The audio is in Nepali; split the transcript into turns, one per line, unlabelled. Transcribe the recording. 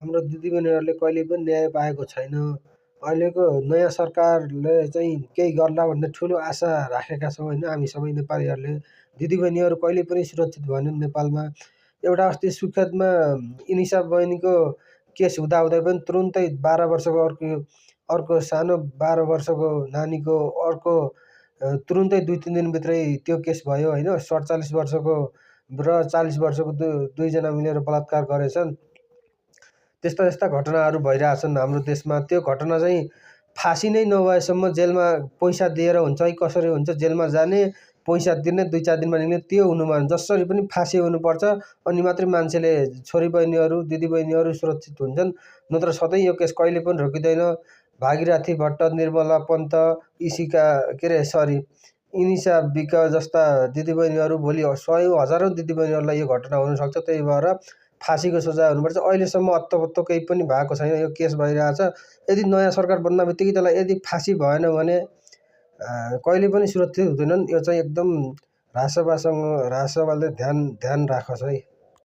हाम्रो दिदीबहिनीहरूले कहिले पनि न्याय पाएको छैन। अहिलेको नयाँ सरकारले चाहिँ केही गर्ला भन्ने ठुलो आशा राखेका छौँ होइन हामी सबै नेपालीहरूले। दिदीबहिनीहरू कहिले पनि सुरक्षित भएनन् नेपालमा। एउटा अस्ति सुर्खेतमा इनिसा बहिनीको केस हुँदाहुँदै पनि तुरुन्तै 12 वर्षको अर्को सानो 12 वर्षको नानीको अर्को तुरुन्तै 2-3 दिनभित्रै त्यो केस भयो होइन। 47 वर्षको र 40 वर्षको दुईजना मिलेर बलात्कार गरेछन्। त्यस्ता यस्ता घटनाहरू भइरहेछन् हाम्रो देशमा। त्यो घटना चाहिँ फाँसी नै नभएसम्म जेलमा पैसा दिएर हुन्छ कि कसरी हुन्छ, जेलमा जाने, पैसा तिर्ने, 2-4 दिनमा निक्लिने, त्यो हुनुमा जसरी पनि फाँसी हुनुपर्छ। अनि मात्रै मान्छेले छोरी बहिनीहरू दिदीबहिनीहरू सुरक्षित हुन्छन्, नत्र सधैँ यो केस कहिले पनि रोकिँदैन। भागीरथी भट्ट, निर्मला पन्त, इनिसा विक जस्ता दिदीबहिनीहरू भोलि सयौँ हजारौँ दिदीबहिनीहरूलाई यो घटना हुनसक्छ। त्यही भएर फाँसीको सजाय हुनुपर्छ। अहिलेसम्म अत्तो केही पनि भएको छैन। यो केस भइरहेछ। यदि नयाँ सरकार बन्न बित्तिकै त्यसलाई यदि फाँसी भएन भने कहिले पनि सुरक्षित हुँदैनन्। यो चाहिँ एकदम रासोपाले ध्यान राखोस् है।